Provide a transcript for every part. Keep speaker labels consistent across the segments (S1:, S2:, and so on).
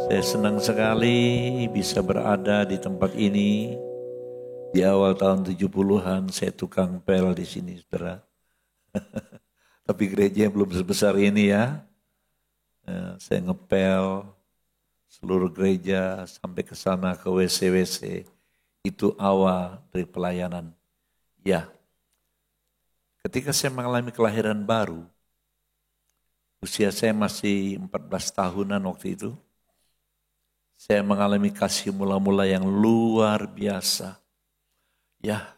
S1: Saya senang sekali bisa berada di tempat ini. Di awal tahun 70-an saya tukang pel di sini, saudara. Tapi gereja belum sebesar ini ya. Saya ngepel seluruh gereja sampai ke sana ke WC-WC. Itu awal dari pelayanan. Ya, ketika saya mengalami kelahiran baru, usia saya masih 14 tahunan waktu itu. Saya mengalami kasih mula-mula yang luar biasa. Ya,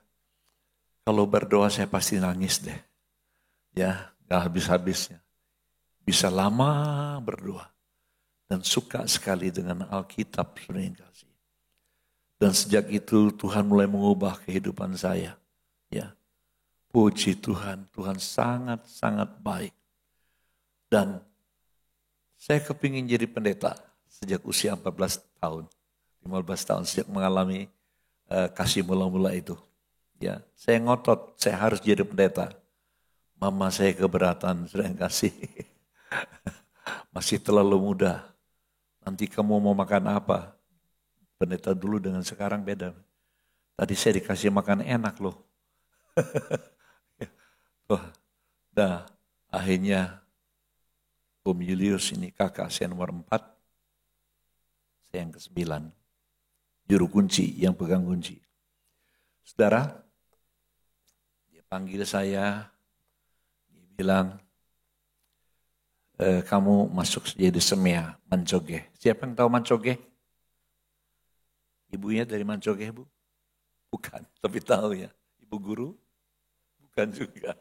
S1: kalau berdoa saya pasti nangis deh. Ya, gak habis-habisnya. Bisa lama berdoa. Dan suka sekali dengan Alkitab, saudara yang kasih. Dan sejak itu Tuhan mulai mengubah kehidupan saya. Ya, puji Tuhan, Tuhan sangat-sangat baik. Dan saya kepingin jadi pendeta sejak usia 14 tahun, 15 tahun sejak mengalami kasih mula-mula itu. Ya, saya ngotot, saya harus jadi pendeta. Mama saya keberatan, sudah kasih. Masih terlalu muda. Nanti kamu mau makan apa? Pendeta dulu dengan sekarang beda. Tadi saya dikasih makan enak loh. Dah, akhirnya Om Julius ini kakak saya nomor 4. Saya yang ke-9. Juru kunci, yang pegang kunci. Saudara, dia panggil saya, dia bilang, kamu masuk jadi semea, Mancoge. Siapa yang tahu Mancoge? Ibunya dari Mancoge, Bu? Bukan, tapi tahu ya. Ibu guru? Bukan juga.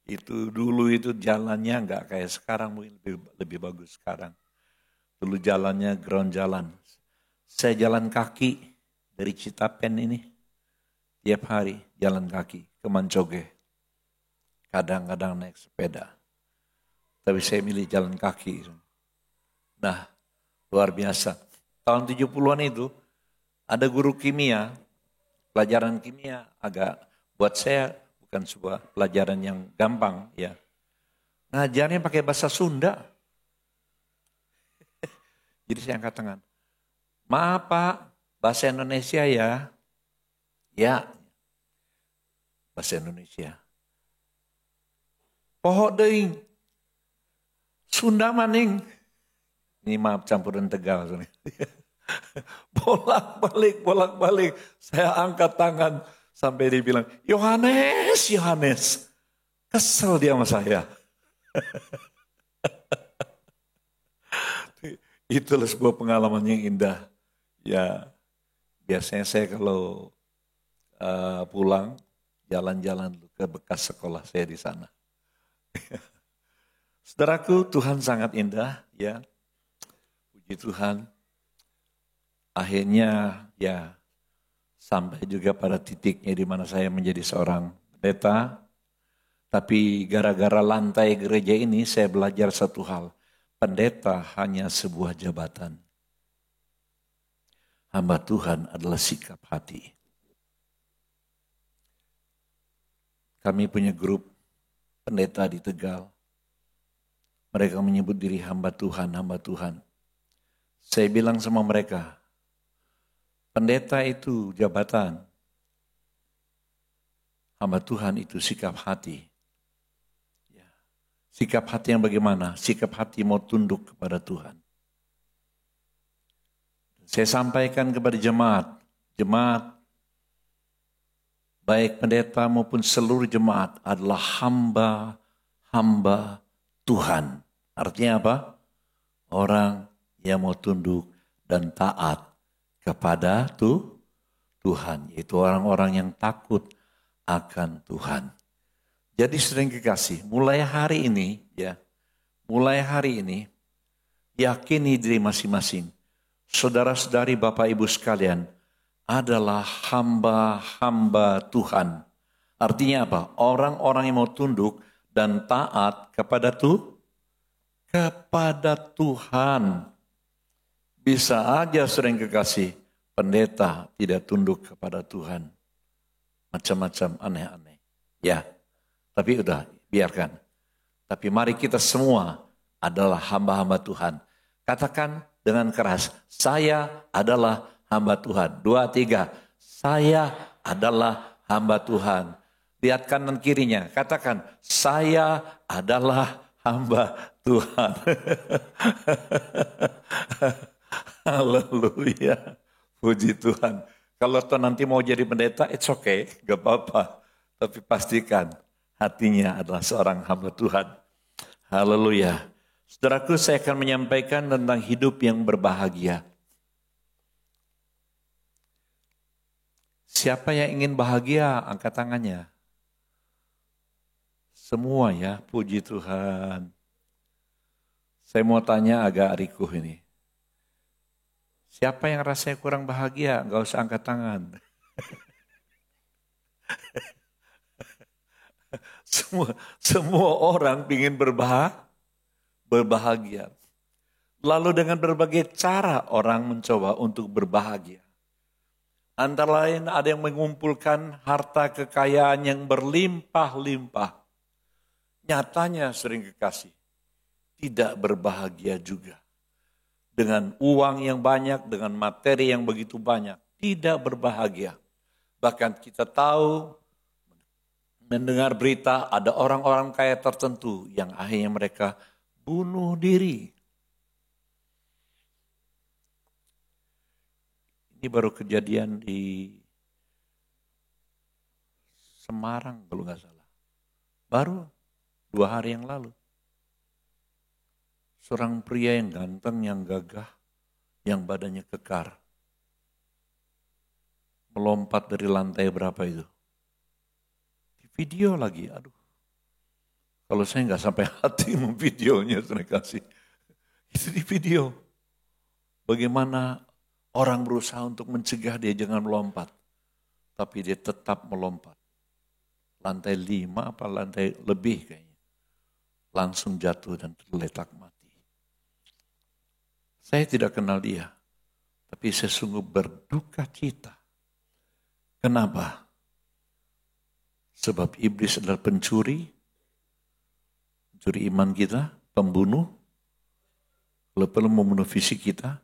S1: Itu dulu itu jalannya enggak kayak sekarang, mungkin lebih bagus sekarang. Dulu jalannya ground jalan. Saya jalan kaki dari Citapen ini. Tiap hari jalan kaki ke Mancoge. Kadang-kadang naik sepeda. Tapi saya milih jalan kaki. Nah, luar biasa. Tahun 70-an itu ada guru kimia. Pelajaran kimia agak buat saya bukan sebuah pelajaran yang gampang ya. Ngajarnya pakai bahasa Sunda. Jadi saya angkat tangan. Maaf Pak, bahasa Indonesia ya. Ya, bahasa Indonesia. Pohon deing. Sunda maning. Ini maaf campuran Tegal. Bolak-balik. Saya angkat tangan sampai dia bilang, Yohanes. Kesel dia sama saya. Itulah sebuah pengalaman yang indah. Ya, biasanya saya kalau pulang jalan-jalan ke bekas sekolah saya di sana. Saudaraku, Tuhan sangat indah, ya. Puji Tuhan. Akhirnya, ya, sampai juga pada titiknya di mana saya menjadi seorang pendeta. Tapi gara-gara lantai gereja ini, saya belajar satu hal. Pendeta hanya sebuah jabatan. Hamba Tuhan adalah sikap hati. Kami punya grup pendeta di Tegal. Mereka menyebut diri hamba Tuhan, hamba Tuhan. Saya bilang sama mereka, pendeta itu jabatan. Hamba Tuhan itu sikap hati. Sikap hati yang bagaimana? Sikap hati mau tunduk kepada Tuhan. Saya sampaikan kepada jemaat, baik pendeta maupun seluruh jemaat adalah hamba Tuhan. Artinya apa? Orang yang mau tunduk dan taat kepada Tuhan. Yaitu orang-orang yang takut akan Tuhan. Jadi sering kekasih, mulai hari ini, yakini diri masing-masing. Saudara-saudari Bapak Ibu sekalian adalah hamba-hamba Tuhan. Artinya apa? Orang-orang yang mau tunduk dan taat kepada Tuhan. Bisa aja sering kekasih, pendeta tidak tunduk kepada Tuhan. Macam-macam aneh-aneh. Ya. Tapi udah, biarkan. Tapi mari kita semua adalah hamba-hamba Tuhan. Katakan dengan keras, saya adalah hamba Tuhan. 2, 3, saya adalah hamba Tuhan. Lihat kanan kirinya, katakan, saya adalah hamba Tuhan. Haleluya. Puji Tuhan. Kalau toh nanti mau jadi pendeta, it's okay, gak apa-apa. Tapi pastikan hatinya adalah seorang hamba Tuhan. Haleluya. Saudaraku, saya akan menyampaikan tentang hidup yang berbahagia. Siapa yang ingin bahagia, angkat tangannya. Semua ya, puji Tuhan. Saya mau tanya agak rikuh ini. Siapa yang rasanya kurang bahagia, enggak usah angkat tangan. Semua orang ingin berbahagia. Lalu dengan berbagai cara orang mencoba untuk berbahagia. Antara lain ada yang mengumpulkan harta kekayaan yang berlimpah-limpah. Nyatanya sering kekasih, tidak berbahagia juga. Dengan uang yang banyak, dengan materi yang begitu banyak, tidak berbahagia. Bahkan kita tahu, mendengar berita ada orang-orang kaya tertentu yang akhirnya mereka bunuh diri. Ini baru kejadian di Semarang kalau nggak salah. Baru 2 hari yang lalu. Seorang pria yang ganteng, yang gagah, yang badannya kekar. Melompat dari lantai berapa itu? Di video lagi, aduh. Kalau saya nggak sampai hati memvideonya, saya kasih. Itu di video. Bagaimana orang berusaha untuk mencegah dia jangan melompat. Tapi dia tetap melompat. Lantai 5 apa lantai lebih kayaknya. Langsung jatuh dan tergeletak mati. Saya tidak kenal dia, tapi saya sungguh berduka cita. Kenapa? Sebab iblis adalah pencuri iman kita, pembunuh, kalau perlu membunuh fisik kita,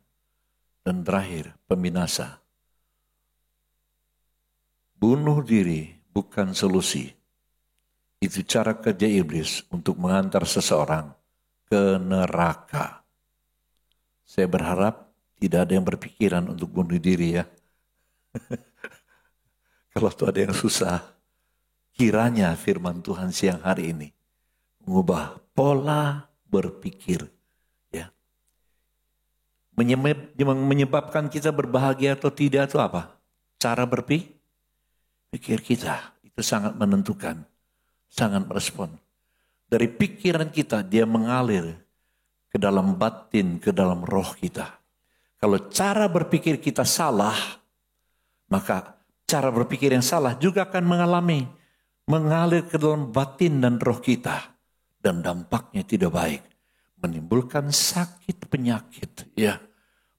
S1: dan terakhir peminasa. Bunuh diri bukan solusi. Itu cara kerja iblis untuk mengantar seseorang ke neraka. Saya berharap tidak ada yang berpikiran untuk bunuh diri ya. Kalau tuh ada yang susah, kiranya firman Tuhan siang hari ini mengubah pola berpikir. Ya. Menyebabkan kita berbahagia atau tidak itu apa? Cara berpikir kita itu sangat menentukan, sangat merespon. Dari pikiran kita dia mengalir ke dalam batin, ke dalam roh kita. Kalau cara berpikir kita salah, maka cara berpikir yang salah juga akan mengalir ke dalam batin dan roh kita. Dan dampaknya tidak baik. Menimbulkan sakit penyakit, ya,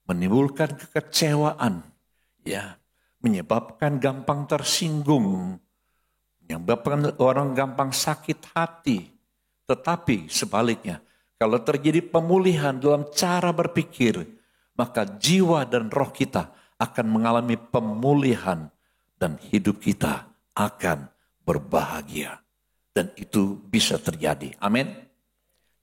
S1: menimbulkan kekecewaan, ya, menyebabkan gampang tersinggung, menyebabkan orang gampang sakit hati. Tetapi sebaliknya, kalau terjadi pemulihan dalam cara berpikir, maka jiwa dan roh kita akan mengalami pemulihan dan hidup kita akan berbahagia. Dan itu bisa terjadi. Amin.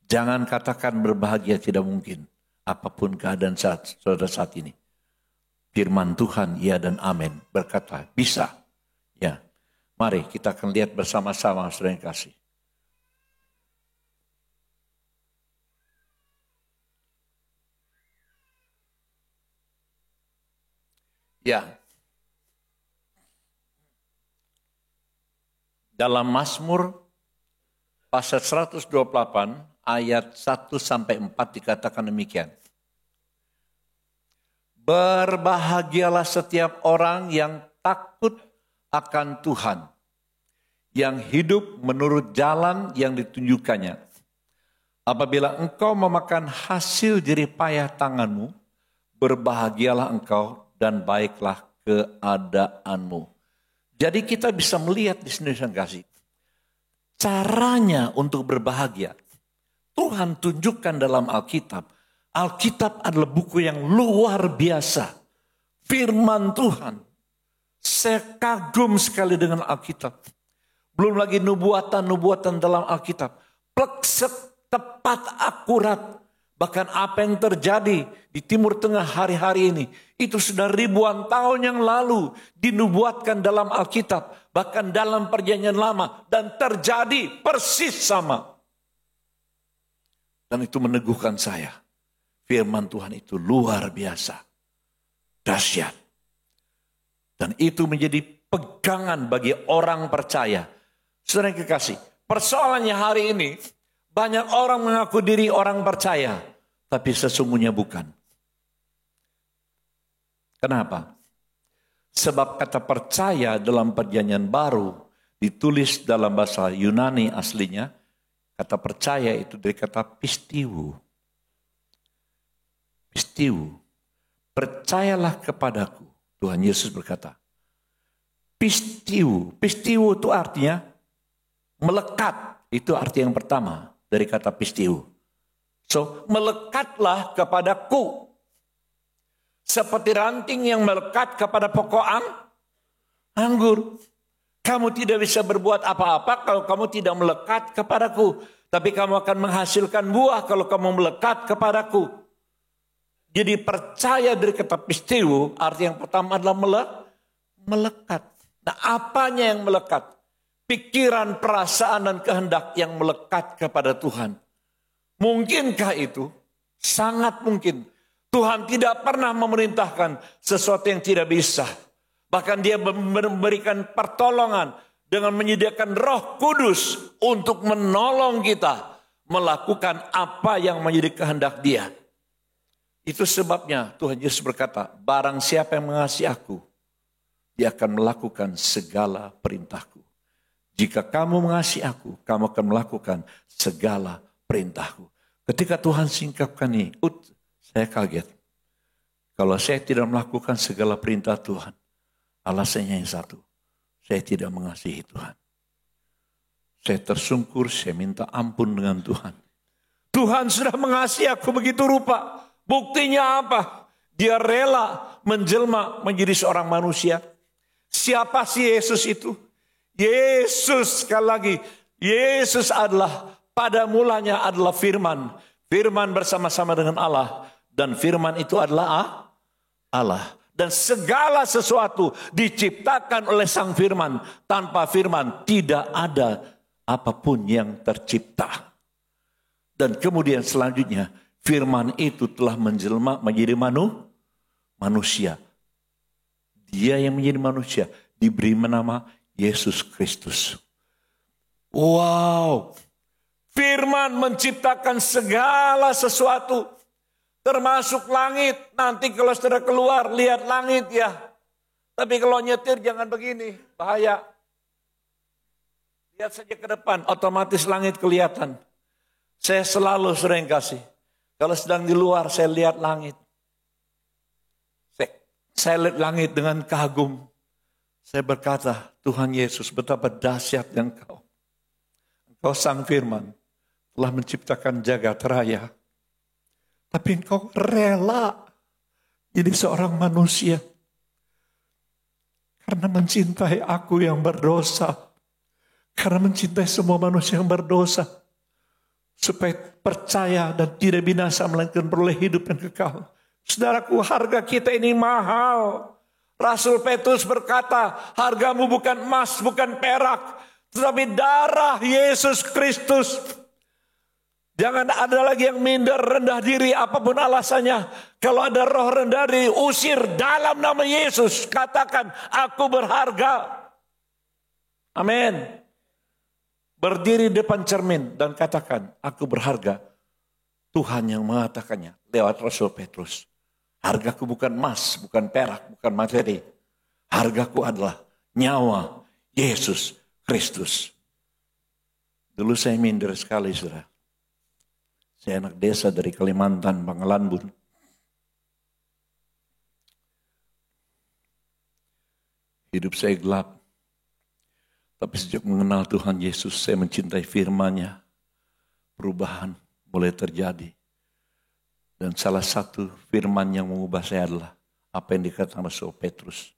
S1: Jangan katakan berbahagia tidak mungkin. Apapun keadaan saudara saat ini. Firman Tuhan, ya dan amin. Berkata, bisa. Ya. Mari kita akan lihat bersama-sama, saudara yang kasih. Ya. Dalam Mazmur pasal 128 ayat 1 sampai 4 dikatakan demikian. Berbahagialah setiap orang yang takut akan Tuhan, yang hidup menurut jalan yang ditunjukkannya. Apabila engkau memakan hasil jerih payah tanganmu, berbahagialah engkau dan baiklah keadaanmu. Jadi kita bisa melihat di sini kasih. Caranya untuk berbahagia. Tuhan tunjukkan dalam Alkitab Alkitab adalah buku yang luar biasa. Firman Tuhan. Saya kagum sekali dengan Alkitab. Belum lagi nubuatan-nubuatan dalam Alkitab. Plek tepat akurat. Bahkan apa yang terjadi di Timur Tengah hari-hari ini. Itu sudah ribuan tahun yang lalu dinubuatkan dalam Alkitab. Bahkan dalam Perjanjian Lama. Dan terjadi persis sama. Dan itu meneguhkan saya. Firman Tuhan itu luar biasa. Dahsyat. Dan itu menjadi pegangan bagi orang percaya. Saudara yang kekasih, persoalannya hari ini, banyak orang mengaku diri orang percaya, tapi sesungguhnya bukan. Kenapa? Sebab kata percaya dalam Perjanjian Baru, ditulis dalam bahasa Yunani aslinya, kata percaya itu dari kata pistiu. Pistiu. Percayalah kepadaku. Tuhan Yesus berkata, pistiu. Pistiu itu artinya melekat. Itu arti yang pertama dari kata pistiu. So, melekatlah kepadaku. Seperti ranting yang melekat kepada pokok anggur. Kamu tidak bisa berbuat apa-apa kalau kamu tidak melekat kepadaku. Tapi kamu akan menghasilkan buah kalau kamu melekat kepadaku. Jadi percaya dari kata pistiu, arti yang pertama adalah melekat. Nah, apanya yang melekat? Pikiran, perasaan, dan kehendak yang melekat kepada Tuhan. Mungkinkah itu? Sangat mungkin. Tuhan tidak pernah memerintahkan sesuatu yang tidak bisa. Bahkan dia memberikan pertolongan dengan menyediakan Roh Kudus untuk menolong kita melakukan apa yang menjadi kehendak Dia. Itu sebabnya Tuhan Yesus berkata, barang siapa yang mengasihi aku, dia akan melakukan segala perintahku. Jika kamu mengasihi aku, kamu akan melakukan segala perintahku. Ketika Tuhan singkapkan ini, saya kaget. Kalau saya tidak melakukan segala perintah Tuhan, alasannya yang satu, saya tidak mengasihi Tuhan. Saya tersungkur, saya minta ampun dengan Tuhan. Tuhan sudah mengasihi aku begitu rupa. Buktinya apa? Dia rela menjelma menjadi seorang manusia. Siapa sih Yesus itu? Yesus, sekali lagi, Yesus adalah pada mulanya adalah firman. Firman bersama-sama dengan Allah. Dan firman itu adalah Allah. Dan segala sesuatu diciptakan oleh sang firman. Tanpa firman tidak ada apapun yang tercipta. Dan kemudian selanjutnya, firman itu telah menjelma menjadi manusia. Dia yang menjadi manusia diberi nama Yesus Kristus. Wow. Firman menciptakan segala sesuatu. Termasuk langit. Nanti kalau saudara keluar lihat langit ya. Tapi kalau nyetir jangan begini. Bahaya. Lihat saja ke depan. Otomatis langit kelihatan. Saya selalu sering kasih. Kalau sedang di luar saya lihat langit. Saya lihat langit dengan kagum. Saya berkata, Tuhan Yesus betapa dahsyat Engkau. Engkau sang firman telah menciptakan jagat raya. Tapi Engkau rela jadi seorang manusia. Karena mencintai aku yang berdosa. Karena mencintai semua manusia yang berdosa. Supaya percaya dan tidak binasa melainkan beroleh hidup yang kekal. Saudaraku, harga kita ini mahal. Rasul Petrus berkata, hargamu bukan emas, bukan perak, tetapi darah Yesus Kristus. Jangan ada lagi yang minder, rendah diri, apapun alasannya. Kalau ada roh rendah diri, usir dalam nama Yesus. Katakan, aku berharga. Amin. Berdiri depan cermin dan katakan, aku berharga. Tuhan yang mengatakannya lewat Rasul Petrus. Hargaku bukan emas, bukan perak, bukan materi. Hargaku adalah nyawa Yesus Kristus. Dulu saya minder sekali, saudara. Saya anak desa dari Kalimantan, Bangalanbun. Hidup saya gelap. Tapi sejak mengenal Tuhan Yesus, saya mencintai firman-Nya. Perubahan mulai terjadi. Dan salah satu firman yang mengubah saya adalah apa yang dikatakan Rasul Petrus.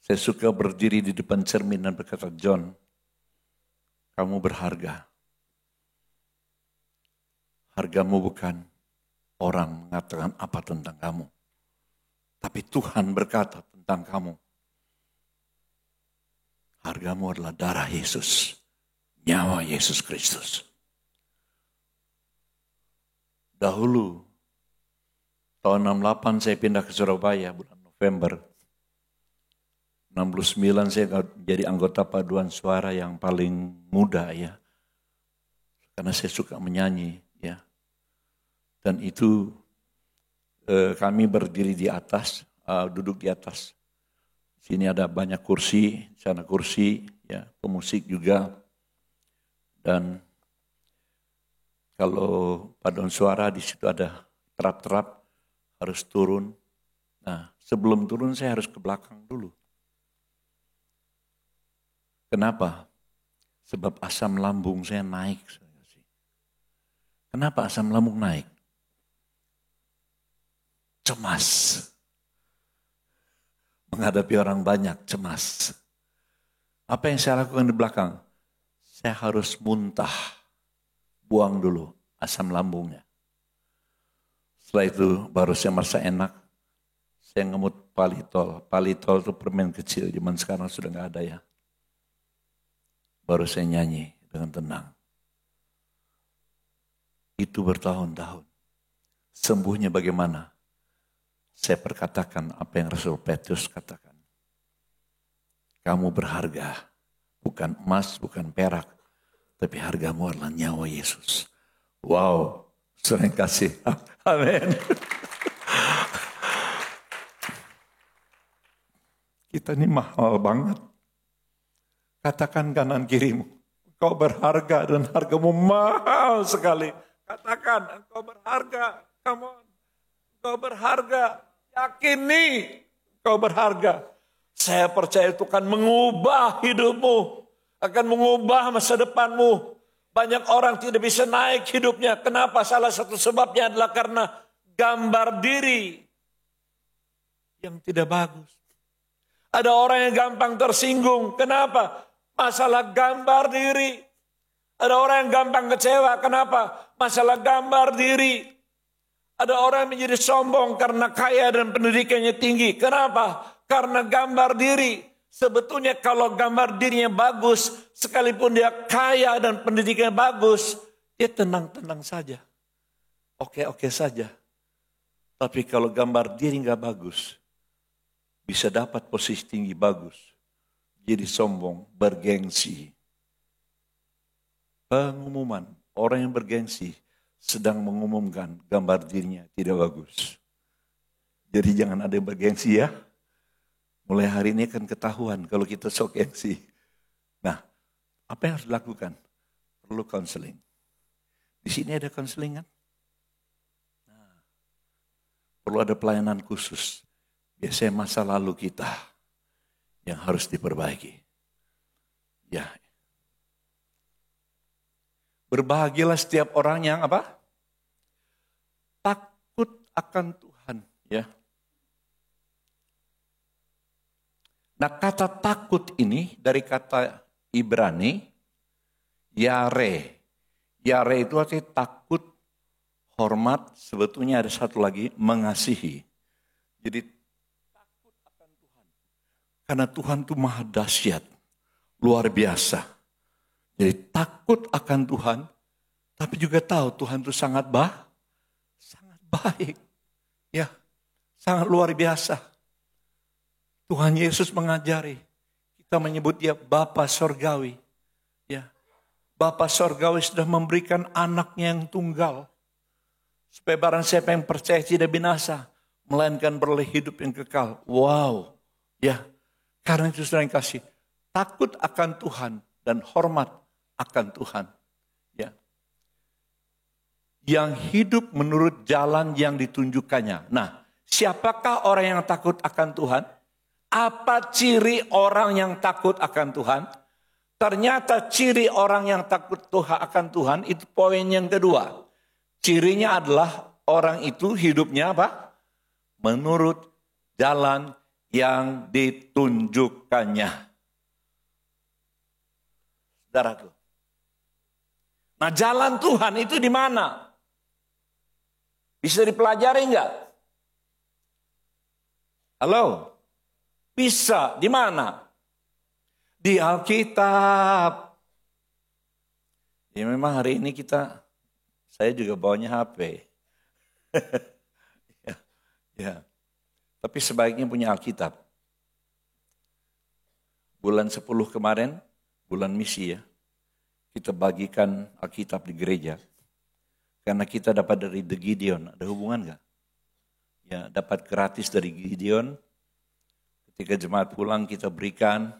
S1: Saya suka berdiri di depan cermin dan berkata, John, kamu berharga. Hargamu bukan orang mengatakan apa tentang kamu. Tapi Tuhan berkata tentang kamu. Hargamu adalah darah Yesus. Nyawa Yesus Kristus. Dahulu, tahun 68 saya pindah ke Surabaya bulan November. 69 saya jadi anggota paduan suara yang paling muda ya. Karena saya suka menyanyi ya. Dan itu kami berdiri di atas, duduk di atas. Sini ada banyak kursi, sana kursi, ya, pemusik juga. Dan kalau paduan suara di situ ada terap-terap harus turun. Nah, sebelum turun saya harus ke belakang dulu. Kenapa? Sebab asam lambung saya naik. Kenapa asam lambung naik? Cemas. Menghadapi orang banyak, cemas. Apa yang saya lakukan di belakang? Saya harus muntah. Buang dulu asam lambungnya. Setelah itu baru saya merasa enak. Saya ngemut palitol. Palitol itu permen kecil, zaman sekarang sudah nggak ada ya. Baru saya nyanyi dengan tenang. Itu bertahun-tahun. Sembuhnya bagaimana? Saya perkatakan apa yang Rasul Petrus katakan. Kamu berharga. Bukan emas, bukan perak. Tapi hargamu adalah nyawa Yesus. Wow, sering kasih. Amin. Kita ini mahal banget. Katakan kanan kirimu. Engkau berharga dan hargamu mahal sekali. Katakan engkau berharga. Come on. Engkau berharga. Yakini engkau berharga. Saya percaya itu akan mengubah hidupmu. Akan mengubah masa depanmu. Banyak orang tidak bisa naik hidupnya. Kenapa? Salah satu sebabnya adalah karena gambar diri yang tidak bagus. Ada orang yang gampang tersinggung. Kenapa? Masalah gambar diri. Ada orang yang gampang kecewa. Kenapa? Masalah gambar diri. Ada orang yang menjadi sombong karena kaya dan pendidikannya tinggi. Kenapa? Karena gambar diri. Sebetulnya kalau gambar dirinya bagus, sekalipun dia kaya dan pendidikannya bagus, dia tenang-tenang saja. Oke-oke saja. Tapi kalau gambar diri nggak bagus, bisa dapat posisi tinggi bagus. Jadi sombong, bergengsi. Pengumuman, orang yang bergengsi sedang mengumumkan gambar dirinya tidak bagus. Jadi jangan ada yang bergengsi ya. Mulai hari ini akan ketahuan kalau kita sok gengsi. Nah, apa yang harus dilakukan? Perlu konseling. Di sini ada konseling kan? Nah, perlu ada pelayanan khusus. Biasanya masa lalu kita yang harus diperbaiki. Ya. Berbahagialah setiap orang yang apa? Takut akan Tuhan, ya. Nah, kata takut ini dari kata Ibrani, yare. Yare itu artinya takut, hormat, sebetulnya ada satu lagi, mengasihi. Jadi takut akan Tuhan. Karena Tuhan itu maha dahsyat, luar biasa. Jadi takut akan Tuhan, tapi juga tahu Tuhan itu sangat baik. Ya, sangat luar biasa. Tuhan Yesus mengajari, kita menyebut dia Bapa Sorgawi. Ya, Bapa Sorgawi sudah memberikan anaknya yang tunggal. Supaya barang siapa yang percaya tidak binasa, melainkan beroleh hidup yang kekal. Wow, ya, karena itu sudah dikasih. Takut akan Tuhan dan hormat akan Tuhan. Ya, yang hidup menurut jalan yang ditunjukkannya. Nah, siapakah orang yang takut akan Tuhan? Apa ciri orang yang takut akan Tuhan? Ternyata ciri orang yang takut akan Tuhan itu poin yang kedua. Cirinya adalah orang itu hidupnya apa? Menurut jalan yang ditunjukkannya. Saudaraku. Nah, jalan Tuhan itu di mana? Bisa dipelajari enggak? Halo? Bisa. Di mana? Di Alkitab. Ya memang hari ini saya juga bawanya HP. ya. Tapi sebaiknya punya Alkitab. Bulan 10 kemarin, bulan misi ya, kita bagikan Alkitab di gereja. Karena kita dapat dari The Gideon, ada hubungan gak? Ya, dapat gratis dari Gideon. Ketika jemaat pulang kita berikan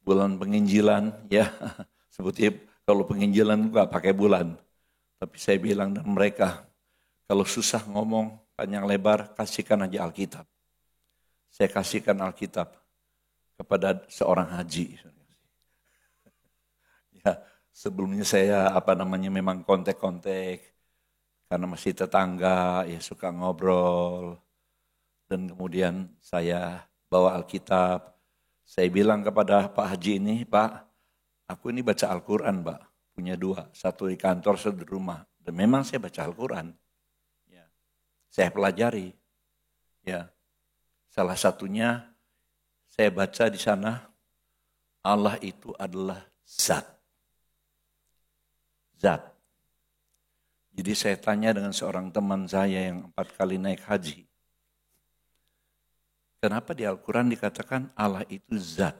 S1: bulan penginjilan, ya sebutnya kalau penginjilan gak pakai bulan. Tapi saya bilang dan mereka, kalau susah ngomong panjang lebar, kasihkan aja Alkitab. Saya kasihkan Alkitab kepada seorang haji. Ya, sebelumnya saya memang kontek-kontek karena masih tetangga, ya suka ngobrol. Dan kemudian saya bawa Alkitab. Saya bilang kepada Pak Haji ini, Pak, aku ini baca Al-Quran, Pak. Punya 2, satu di kantor, satu di rumah. Dan memang saya baca Al-Quran. Saya pelajari, ya. Salah satunya saya baca di sana, Allah itu adalah zat. Zat. Jadi saya tanya dengan seorang teman saya yang 4 kali naik haji. Kenapa di Al-Quran dikatakan Allah itu zat?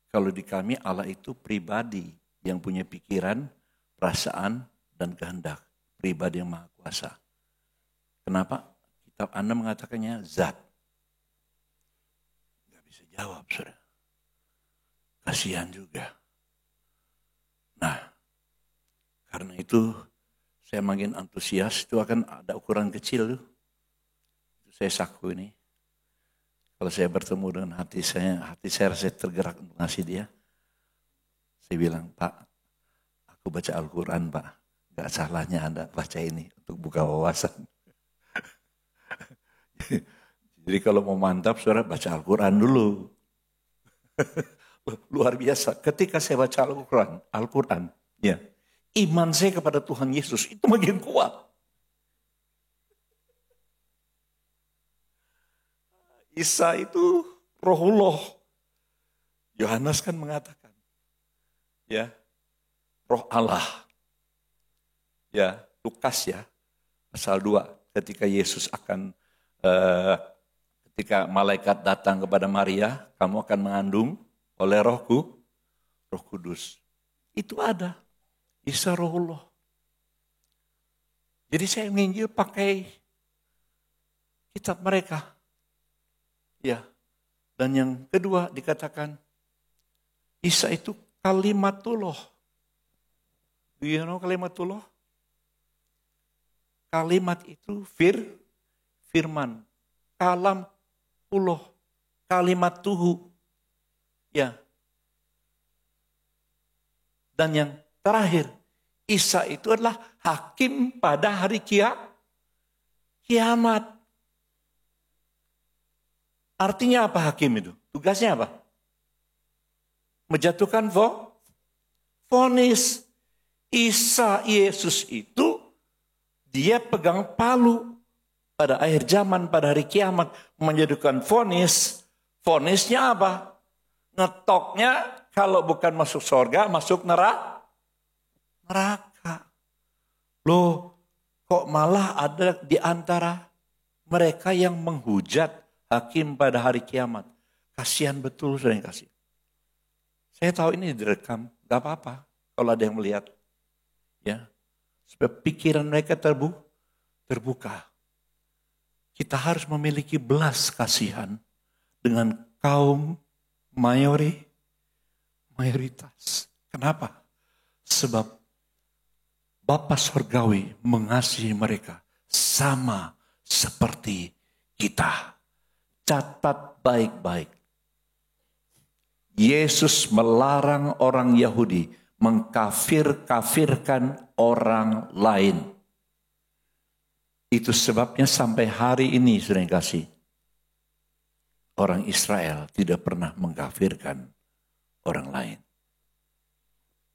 S1: Kalau di kami Allah itu pribadi yang punya pikiran, perasaan, dan kehendak. Pribadi yang maha kuasa. Kenapa kitab Anda mengatakannya zat? Gak bisa jawab, saudara. Kasihan juga. Nah, karena itu saya makin antusias, itu akan ada ukuran kecil tuh. Saya saku ini. Kalau saya bertemu dengan hati saya rasa tergerak untuk ngasih dia. Saya bilang, Pak, aku baca Al-Quran, Pak. Gak salahnya Anda baca ini untuk buka wawasan. Jadi kalau mau mantap, saudara baca Al-Quran dulu. Luar biasa. Ketika saya baca Al-Quran, ya, iman saya kepada Tuhan Yesus itu makin kuat. Isa itu Rohullah. Yohanes kan mengatakan, ya, Roh Allah. Ya, Lukas ya, pasal 2, ketika Yesus akan ketika malaikat datang kepada Maria, kamu akan mengandung oleh Roh Kudus. Itu ada. Isa Rohullah. Jadi saya menginjil pakai kitab mereka. Ya. Dan yang kedua dikatakan Isa itu kalimatullah. Do you know kalimatullah? Kalimat itu firman, kalam Allah, kalimat Tuhu. Ya. Dan yang terakhir, Isa itu adalah hakim pada hari kiamat. Artinya apa hakim itu? Tugasnya apa? Menjatuhkan vonis. Isa Yesus itu dia pegang palu pada akhir zaman, pada hari kiamat, menjadikan vonis. Vonisnya apa? Ngetoknya kalau bukan masuk surga, masuk neraka. Loh, kok malah ada di antara mereka yang menghujat hakim pada hari kiamat. Kasihan betul, saudara yang kasih. Saya tahu ini direkam, gak apa-apa kalau ada yang melihat. Ya, supaya pikiran mereka terbuka. Kita harus memiliki belas kasihan dengan kaum mayoritas. Kenapa? Sebab Bapa Surgawi mengasihi mereka sama seperti kita. Catat baik-baik. Yesus melarang orang Yahudi mengkafirkan orang lain. Itu sebabnya sampai hari ini, saudara yang kasih, orang Israel tidak pernah mengkafirkan orang lain.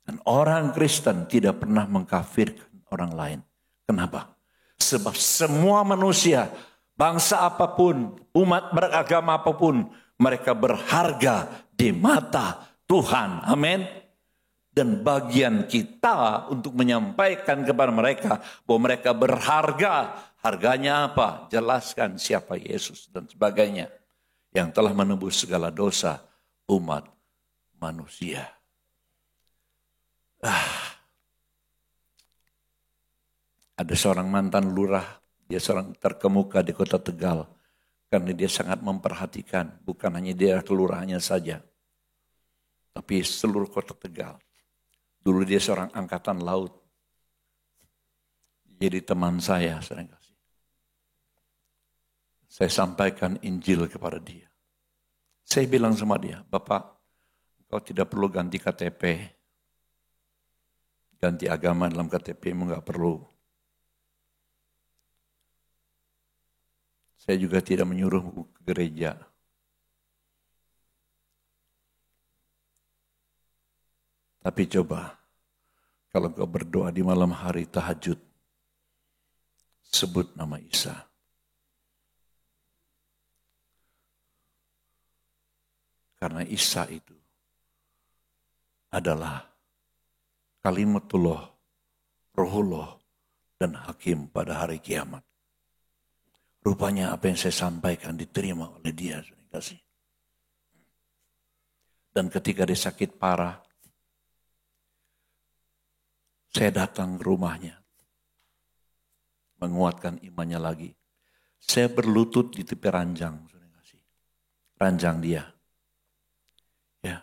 S1: Dan orang Kristen tidak pernah mengkafirkan orang lain. Kenapa? Sebab semua manusia, bangsa apapun, umat beragama apapun, mereka berharga di mata Tuhan. Amin. Dan bagian kita untuk menyampaikan kepada mereka bahwa mereka berharga. Harganya apa? Jelaskan siapa Yesus dan sebagainya. Yang telah menebus segala dosa umat manusia. Ada seorang mantan lurah, dia seorang terkemuka di kota Tegal. Karena dia sangat memperhatikan, bukan hanya daerah kelurahannya saja. Tapi seluruh kota Tegal. Dulu dia seorang angkatan laut. Jadi teman saya sering kasih. Saya sampaikan Injil kepada dia. Saya bilang sama dia, Bapak, kau tidak perlu ganti KTP. Ganti agama dalam KTP-mu nggak perlu. Saya juga tidak menyuruhmu ke gereja. Tapi coba, kalau kau berdoa di malam hari tahajud, sebut nama Isa. Karena Isa itu adalah Kalimatullah, Rohullah, dan Hakim pada hari kiamat. Rupanya apa yang saya sampaikan diterima oleh dia. Dan ketika dia sakit parah, saya datang ke rumahnya. Menguatkan imannya lagi. Saya berlutut di tepi ranjang. Ranjang dia. Ya.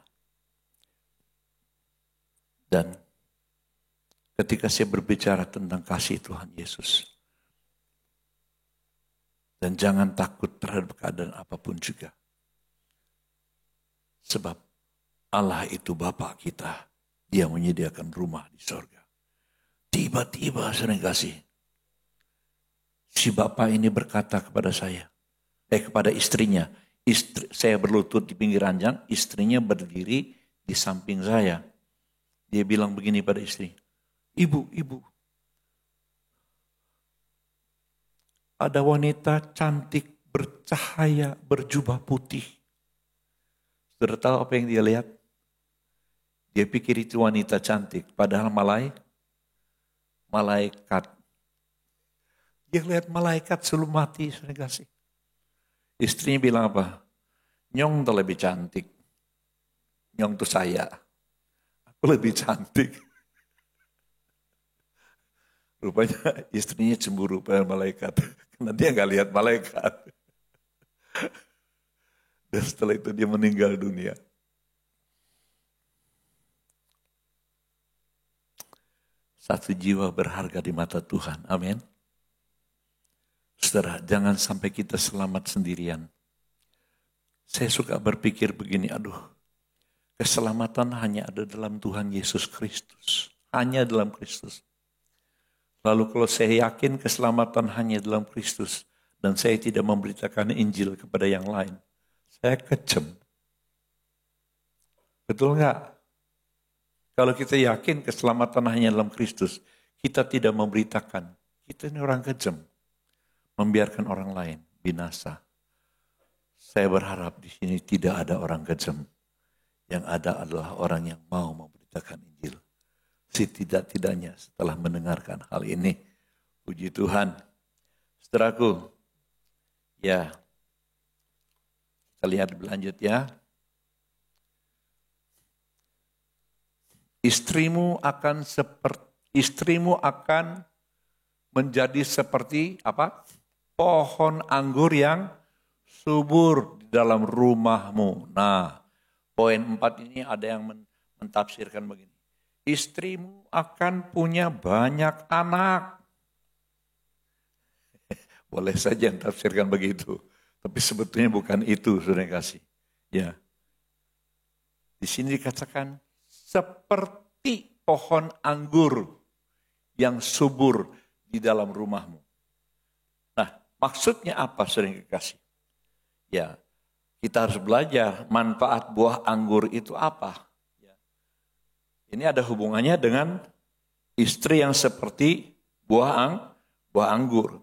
S1: Dan ketika saya berbicara tentang kasih Tuhan Yesus. Dan jangan takut terhadap keadaan apapun juga. Sebab Allah itu Bapa kita. Dia menyediakan rumah di sorga. Tiba-tiba sering kasih. Si Bapak ini berkata kepada saya. Kepada istrinya. Saya berlutut di pinggir ranjang. Istrinya berdiri di samping saya. Dia bilang begini pada istri. Ibu. Ada wanita cantik, bercahaya, berjubah putih. Sudah tahu apa yang dia lihat? Dia pikir itu wanita cantik, padahal malaikat. Dia lihat malaikat sebelum mati, sudah kasih. Istrinya bilang apa? Nyong tuh lebih cantik. Nyong tuh saya. Aku lebih cantik. Rupanya istrinya cemburu pada malaikat. Karena dia gak lihat malaikat. Dan setelah itu dia meninggal dunia. Satu jiwa berharga di mata Tuhan. Amin. Saudara, jangan sampai kita selamat sendirian. Saya suka berpikir begini, keselamatan hanya ada dalam Tuhan Yesus Kristus. Hanya dalam Kristus. Lalu kalau saya yakin keselamatan hanya dalam Kristus dan saya tidak memberitakan Injil kepada yang lain, saya kejam. Betul enggak? Kalau kita yakin keselamatan hanya dalam Kristus, kita tidak memberitakan. Kita ini orang kejam. Membiarkan orang lain binasa. Saya berharap di sini tidak ada orang kejam. Yang ada adalah orang yang mau memberitakan Injil. Setidak-tidaknya setelah mendengarkan hal ini. Puji Tuhan. Saudaraku. Ya. Kita lihat berlanjut ya. Istrimu akan menjadi seperti apa? Pohon anggur yang subur di dalam rumahmu. Nah, poin 4 ini ada yang mentafsirkan begini. Istrimu akan punya banyak anak. Boleh saja tafsirkan begitu. Tapi sebetulnya bukan itu, saudara kasih. Ya. Di sini dikatakan seperti pohon anggur yang subur di dalam rumahmu. Maksudnya apa, saudara yang kekasih? Ya, kita harus belajar manfaat buah anggur itu apa. Ya. Ini ada hubungannya dengan istri yang seperti buah anggur.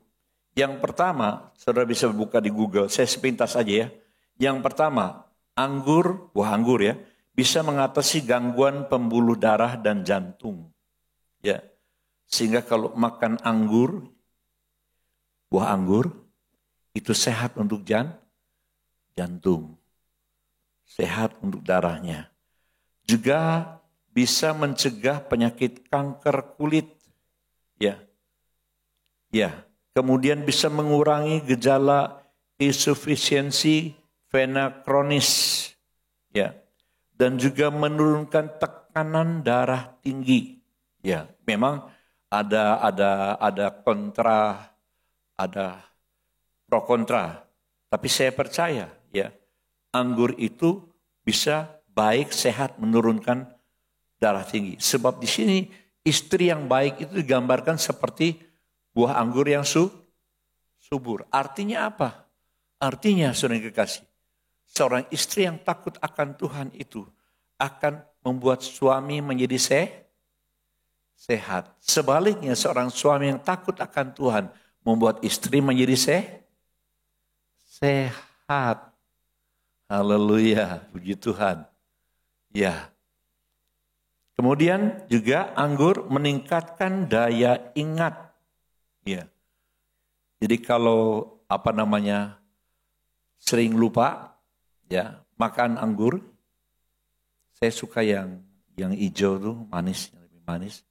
S1: Yang pertama, saudara bisa buka di Google, saya sepintas aja ya. Yang pertama, buah anggur ya, bisa mengatasi gangguan pembuluh darah dan jantung. Ya. Sehingga kalau makan buah anggur, itu sehat untuk jantung. Sehat untuk darahnya. Juga bisa mencegah penyakit kanker kulit. Ya. Ya. Kemudian bisa mengurangi gejala insufisiensi vena kronis. Ya. Dan juga menurunkan tekanan darah tinggi. Ya, memang ada kontra, ada pro kontra. Tapi saya percaya ya, anggur itu bisa baik, sehat, menurunkan darah tinggi. Sebab di sini istri yang baik itu digambarkan seperti buah anggur yang subur. Artinya apa? Artinya, saudara yang kekasih, seorang istri yang takut akan Tuhan itu akan membuat suami menjadi sehat. Sebaliknya, seorang suami yang takut akan Tuhan membuat istri menjadi sehat. Haleluya, puji Tuhan. Ya. Kemudian juga anggur meningkatkan daya ingat. Ya. Jadi kalau sering lupa, ya, makan anggur. Saya suka yang hijau tuh, manis, yang lebih manis.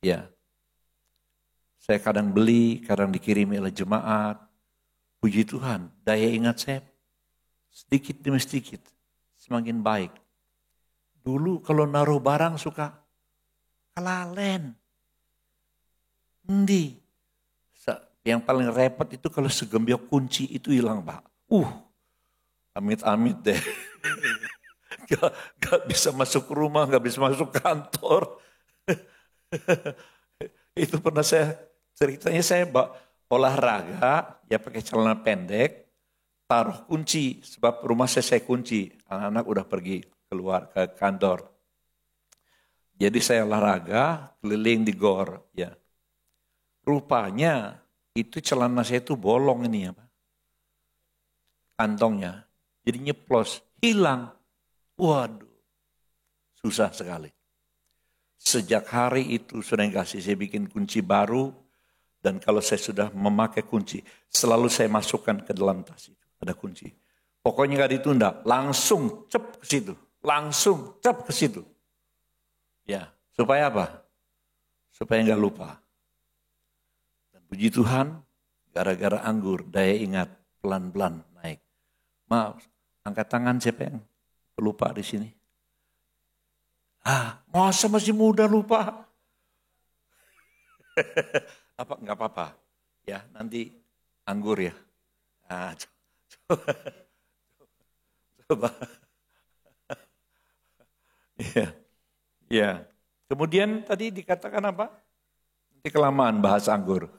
S1: Ya. Saya kadang beli, kadang dikirimi oleh jemaat. Puji Tuhan, daya ingat saya sedikit demi sedikit semakin baik. Dulu kalau naruh barang suka kelalen. Yang paling repot itu kalau segembyok kunci itu hilang, Pak. Amit-amit deh. Gak bisa masuk rumah, gak bisa masuk kantor. Itu pernah ceritanya saya olahraga, ya pakai celana pendek, taruh kunci, sebab rumah saya kunci, anak-anak udah pergi keluar ke kantor. Jadi saya olahraga, keliling di gor, ya. Rupanya itu celana saya itu bolong ini ya, Pak. Kantongnya, jadi nyeplos, hilang. Waduh, susah sekali. Sejak hari itu, saudara yang kasih, saya bikin kunci baru. Dan kalau saya sudah memakai kunci, selalu saya masukkan ke dalam tas itu. Ada kunci. Pokoknya gak ditunda, langsung cep ke situ. Langsung cep ke situ. Ya, supaya apa? Supaya gak lupa. Dan puji Tuhan, gara-gara anggur, daya ingat pelan-pelan naik. Maaf, angkat tangan siapa yang lupa di sini? Masa masih muda lupa? Enggak apa-apa. Ya, nanti anggur ya. Coba. Ya. Kemudian tadi dikatakan apa? Nanti kelamaan bahas anggur.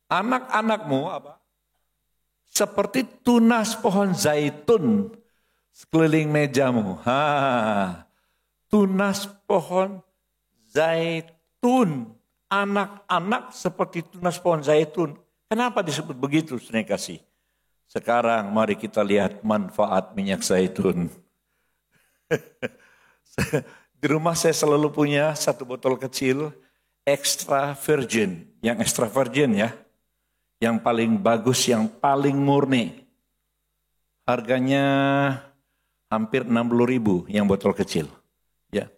S1: Anak-anakmu apa? Seperti tunas pohon zaitun sekeliling mejamu. Tunas pohon zaitun. Anak-anak seperti tunas pohon zaitun. Kenapa disebut begitu, saudara kasih? Sekarang mari kita lihat manfaat minyak zaitun. Di rumah saya selalu punya satu botol kecil extra virgin. Yang extra virgin ya. Yang paling bagus, yang paling murni. Harganya hampir 60.000 yang botol kecil. Ya.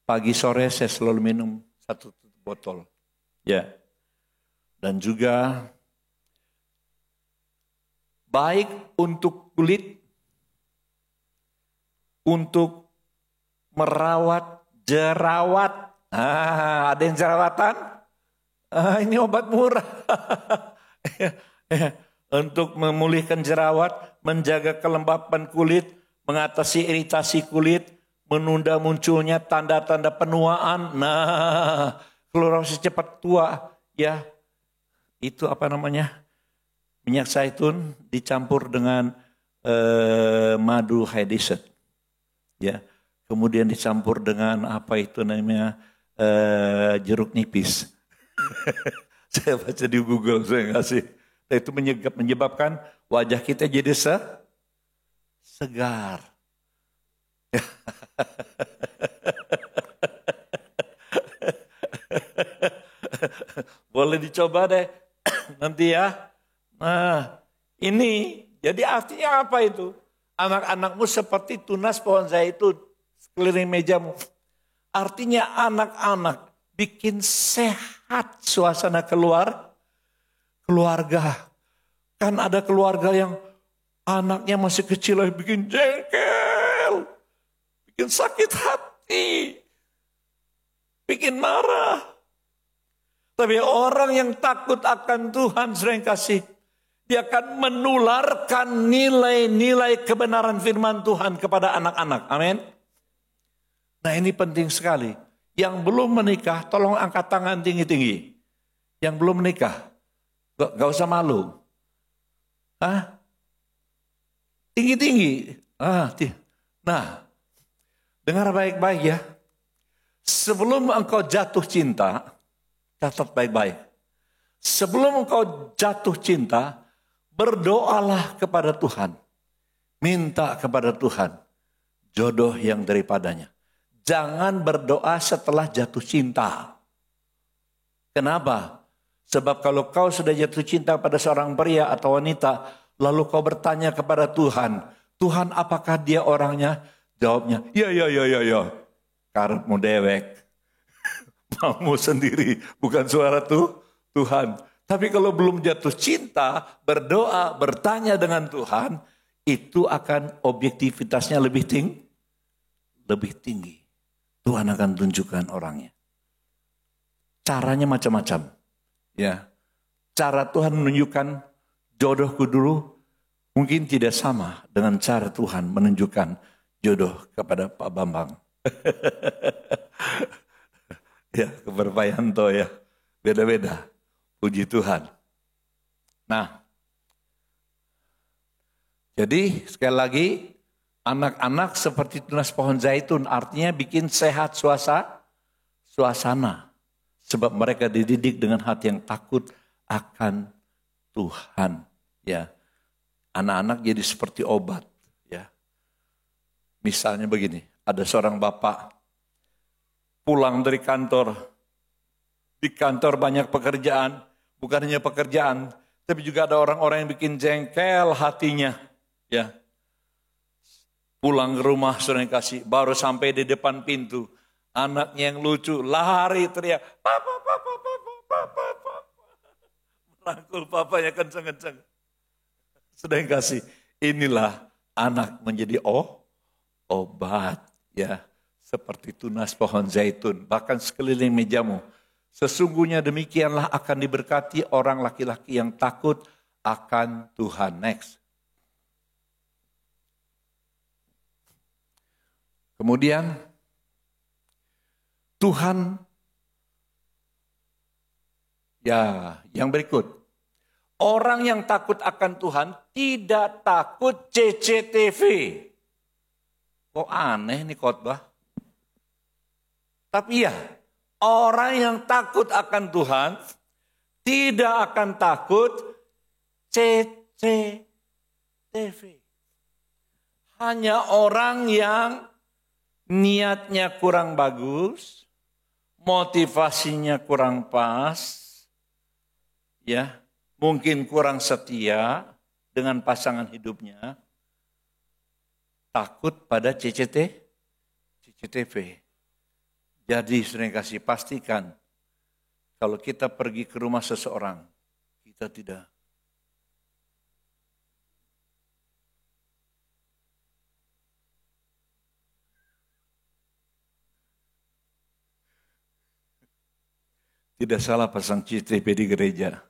S1: Pagi sore saya selalu minum satu botol. Ya. Dan juga baik untuk kulit, untuk merawat jerawat. Ada yang jerawatan? Ini obat murah. Untuk memulihkan jerawat, menjaga kelembapan kulit, mengatasi iritasi kulit, menunda munculnya tanda-tanda penuaan. Kalau orang cepat tua, ya itu apa namanya? Minyak zaitun dicampur dengan madu hydroset. Ya. Kemudian dicampur dengan apa itu namanya? Jeruk nipis. Saya baca di Google, saya ngasih. Nah, itu menyebabkan wajah kita jadi segar. Boleh dicoba deh nanti ya. Nah, ini jadi artinya apa itu? Anak-anakmu seperti tunas pohon zaitun sekeliling mejamu. Artinya anak-anak bikin sehat suasana keluarga. Kan ada keluarga yang anaknya masih kecil bikin jengkel, bikin sakit hati, bikin marah. Tapi orang yang takut akan Tuhan sering kasih, dia akan menularkan nilai-nilai kebenaran firman Tuhan kepada anak-anak. Amin. Nah ini penting sekali. Yang belum menikah, tolong angkat tangan tinggi-tinggi. Yang belum menikah, gak usah malu. Hah? Tinggi-tinggi. Nah, dengar baik-baik ya. Sebelum engkau jatuh cinta, catat baik-baik. Sebelum engkau jatuh cinta, berdoalah kepada Tuhan. Minta kepada Tuhan jodoh yang daripadanya. Jangan berdoa setelah jatuh cinta. Kenapa? Sebab kalau kau sudah jatuh cinta pada seorang pria atau wanita, lalu kau bertanya kepada Tuhan, Tuhan apakah dia orangnya? Jawabnya, ya. Karepmu dewek. Maumu sendiri, bukan suara Tuhan. Tapi kalau belum jatuh cinta, berdoa, bertanya dengan Tuhan, itu akan objektivitasnya lebih tinggi. Tuhan akan tunjukkan orangnya. Caranya macam-macam. Ya, cara Tuhan menunjukkan jodohku dulu mungkin tidak sama dengan cara Tuhan menunjukkan jodoh kepada Pak Bambang. Ya, ke Berpayanto ya. Beda-beda. Puji Tuhan. Nah, jadi sekali lagi anak-anak seperti tunas pohon zaitun artinya bikin sehat suasana. Sebab mereka dididik dengan hati yang takut akan Tuhan. Ya, anak-anak jadi seperti obat. Ya, misalnya begini, ada seorang bapak pulang dari kantor, di kantor banyak pekerjaan, bukan hanya pekerjaan, tapi juga ada orang-orang yang bikin jengkel hatinya. Ya, pulang ke rumah sudah kasih, baru sampai di depan pintu, anaknya yang lucu lari teriak, papa. Merangkul papanya kencang-kencang. Sudah kasih, inilah anak menjadi obat ya, seperti tunas pohon zaitun, bahkan sekeliling mejamu. Sesungguhnya demikianlah akan diberkati orang laki-laki yang takut akan Tuhan. Next. Kemudian Tuhan, ya yang berikut. Orang yang takut akan Tuhan tidak takut CCTV. Kok aneh nih khotbah? Tapi ya, orang yang takut akan Tuhan tidak akan takut CCTV. Hanya orang yang niatnya kurang bagus, motivasinya kurang pas, ya, mungkin kurang setia dengan pasangan hidupnya, takut pada CCTV. Jadi sering kasih pastikan, kalau kita pergi ke rumah seseorang, kita tidak salah pasang CCTV di gereja.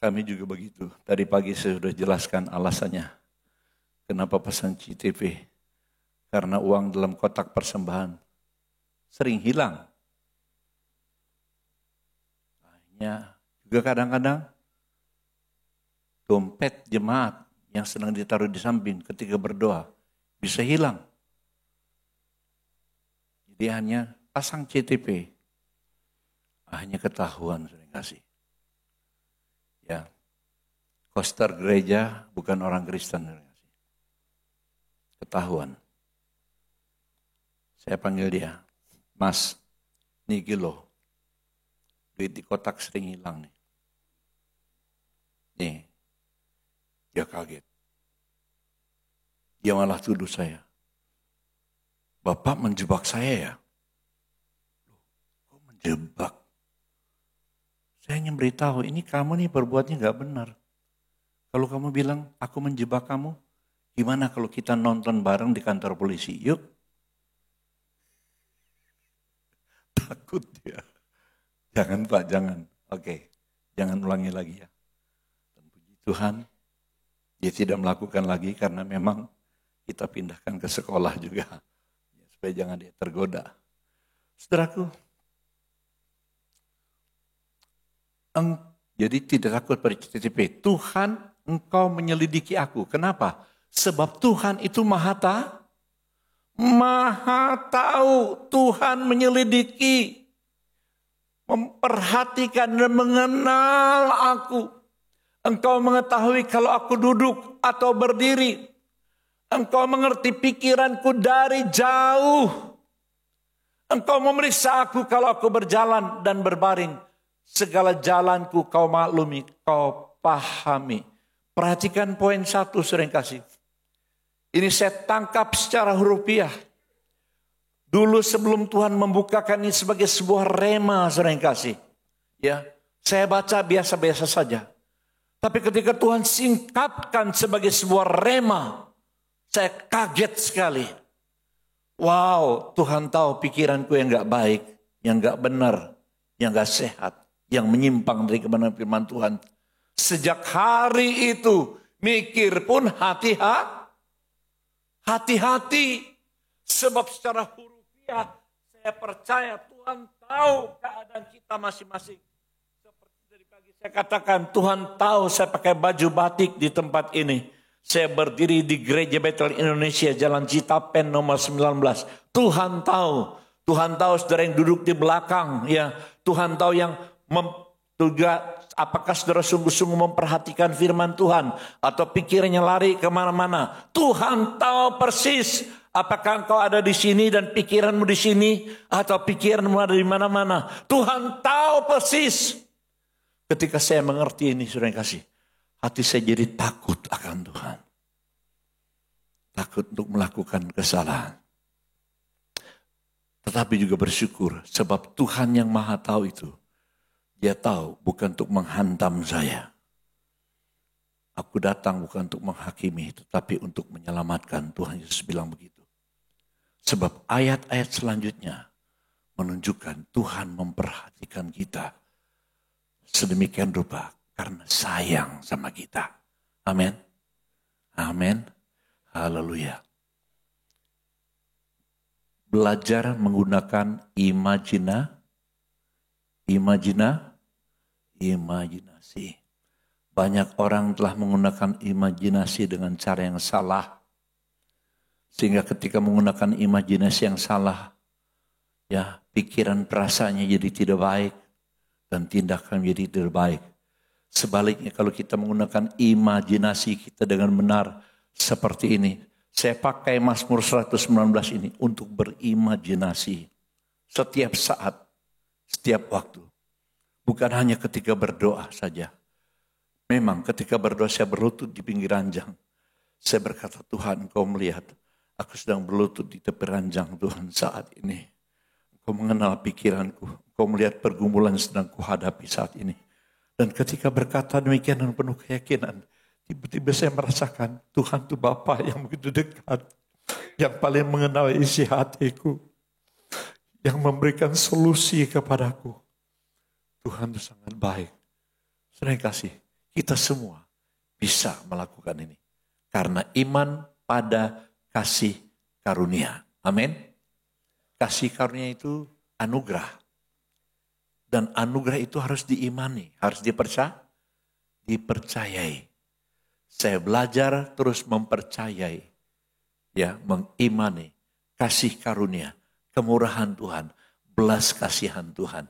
S1: Kami juga begitu. Tadi pagi saya sudah jelaskan alasannya. Kenapa pasang CCTV? Karena uang dalam kotak persembahan sering hilang. Akhirnya juga Juga kadang-kadang dompet jemaat yang sedang ditaruh di samping ketika berdoa bisa hilang. Jadi hanya pasang CTP, hanya ketahuan sering kasih. Ya, koster gereja bukan orang Kristen, ketahuan. Saya panggil dia, Mas, niki loh, duit di kotak sering hilang nih. Nih, dia kaget. Dia malah tuduh saya. Bapak menjebak saya ya? Kok menjebak? Saya ingin beritahu, ini kamu nih berbuatnya gak benar. Kalau kamu bilang, aku menjebak kamu, gimana kalau kita nonton bareng di kantor polisi? Yuk. Takut dia. Jangan Pak, jangan. Oke, jangan ulangi lagi ya. Dan puji Tuhan, dia tidak melakukan lagi karena memang kita pindahkan ke sekolah juga. Supaya jangan dia tergoda. Saudaraku, jadi tidak takut pada CTP. Tuhan, engkau menyelidiki aku. Kenapa? Sebab Tuhan itu maha tahu. Tuhan menyelidiki, memperhatikan dan mengenal aku. Engkau mengetahui kalau aku duduk atau berdiri. Engkau mengerti pikiranku dari jauh. Engkau memeriksa aku kalau aku berjalan dan berbaring. Segala jalanku kau maklumi, kau pahami. Perhatikan poin 1 sering kasih. Ini saya tangkap secara hurufiah. Dulu sebelum Tuhan membukakan ini sebagai sebuah rema sering kasih. Ya, saya baca biasa-biasa saja. Tapi ketika Tuhan singkapkan sebagai sebuah rema, saya kaget sekali. Wow, Tuhan tahu pikiranku yang gak baik, yang gak benar, yang gak sehat, yang menyimpang dari kebenaran firman Tuhan. Sejak hari itu, mikir pun hati-hati. Sebab secara hurufiah, saya percaya Tuhan tahu keadaan kita masing-masing. Seperti dari pagi saya katakan, Tuhan tahu saya pakai baju batik di tempat ini. Saya berdiri di Gereja Bethel Indonesia, Jalan Citapen nomor 19. Tuhan tahu saudara yang duduk di belakang, ya. Tuhan tahu yang juga apakah saudara sungguh-sungguh memperhatikan firman Tuhan atau pikirannya lari kemana-mana. Tuhan tahu persis apakah engkau ada di sini dan pikiranmu di sini atau pikiranmu ada di mana-mana. Tuhan tahu persis. Ketika saya mengerti ini, saudara yang kasih, hati saya jadi takut akan Tuhan. Takut untuk melakukan kesalahan. Tetapi juga bersyukur sebab Tuhan yang maha tahu itu. Dia tahu bukan untuk menghantam saya. Aku datang bukan untuk menghakimi tetapi untuk menyelamatkan. Tuhan Yesus bilang begitu. Sebab ayat-ayat selanjutnya menunjukkan Tuhan memperhatikan kita sedemikian rupa. Karena sayang sama kita. Amin. Amin. Haleluya. Belajar menggunakan imajinasi. Banyak orang telah menggunakan imajinasi dengan cara yang salah. Sehingga ketika menggunakan imajinasi yang salah, ya, pikiran perasaannya jadi tidak baik dan tindakan jadi tidak baik. Sebaliknya kalau kita menggunakan imajinasi kita dengan benar seperti ini. Saya pakai Mazmur 119 ini untuk berimajinasi setiap saat, setiap waktu. Bukan hanya ketika berdoa saja. Memang ketika berdoa saya berlutut di pinggir ranjang. Saya berkata, Tuhan Engkau melihat aku sedang berlutut di tepi ranjang Tuhan saat ini. Engkau mengenal pikiranku. Engkau melihat pergumulan yang sedang kuhadapi saat ini. Dan ketika berkata demikian dan penuh keyakinan, tiba-tiba saya merasakan Tuhan itu Bapa yang begitu dekat, yang paling mengenal isi hatiku, yang memberikan solusi kepadaku. Tuhan itu sangat baik. Saya kasih, kita semua bisa melakukan ini. Karena iman pada kasih karunia. Amin. Kasih karunia itu anugerah. Dan anugerah itu harus diimani, harus dipercayai. Saya belajar terus mempercayai, ya, mengimani kasih karunia, kemurahan Tuhan, belas kasihan Tuhan.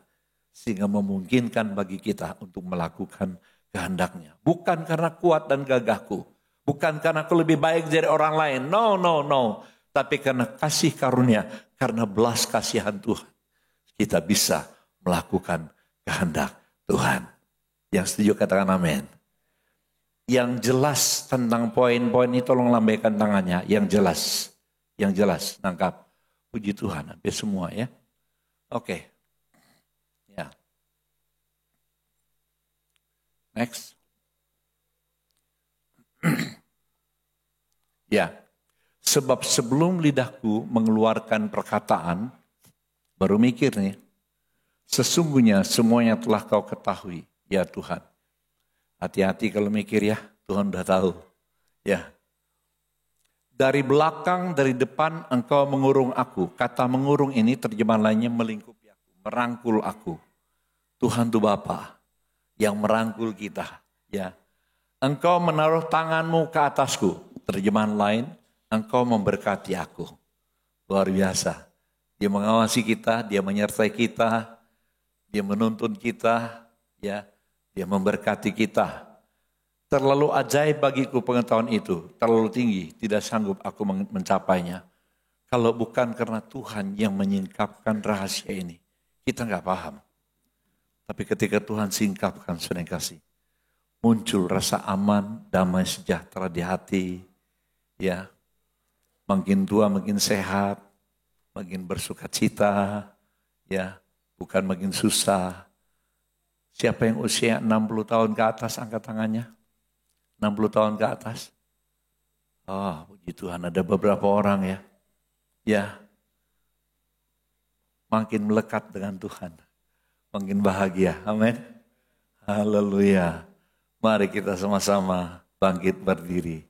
S1: Sehingga memungkinkan bagi kita untuk melakukan kehendaknya. Bukan karena kuat dan gagahku. Bukan karena aku lebih baik dari orang lain. No. Tapi karena kasih karunia, karena belas kasihan Tuhan. Kita bisa melakukan kehendak Tuhan. Yang setuju katakan amin. Yang jelas tentang poin-poin ini tolong lambaikan tangannya. Yang jelas, nangkap. Puji Tuhan, hampir semua ya. Oke. Ya. Next. Ya. Sebab sebelum lidahku mengeluarkan perkataan, baru mikir nih. Sesungguhnya semuanya telah kau ketahui, ya Tuhan. Hati-hati kalau mikir ya, Tuhan udah tahu. Ya. Dari belakang, dari depan engkau mengurung aku. Kata mengurung ini terjemahan lainnya melingkupi aku, merangkul aku. Tuhan itu Bapa yang merangkul kita. Ya, engkau menaruh tanganmu ke atasku. Terjemahan lain, engkau memberkati aku. Luar biasa. Dia mengawasi kita, dia menyertai kita, dia menuntun kita, ya, dia memberkati kita. Terlalu ajaib bagiku pengetahuan itu, terlalu tinggi, tidak sanggup aku mencapainya. Kalau bukan karena Tuhan yang menyingkapkan rahasia ini, kita nggak paham. Tapi ketika Tuhan singkapkan, saudara kasih, muncul rasa aman, damai sejahtera di hati, ya, makin tua makin sehat, makin bersukacita, ya, bukan makin susah. Siapa yang usia 60 tahun ke atas, angkat tangannya. 60 tahun ke atas. Oh, puji Tuhan, ada beberapa orang ya. Ya. Makin melekat dengan Tuhan. Makin bahagia. Amin. Haleluya. Mari kita sama-sama bangkit berdiri.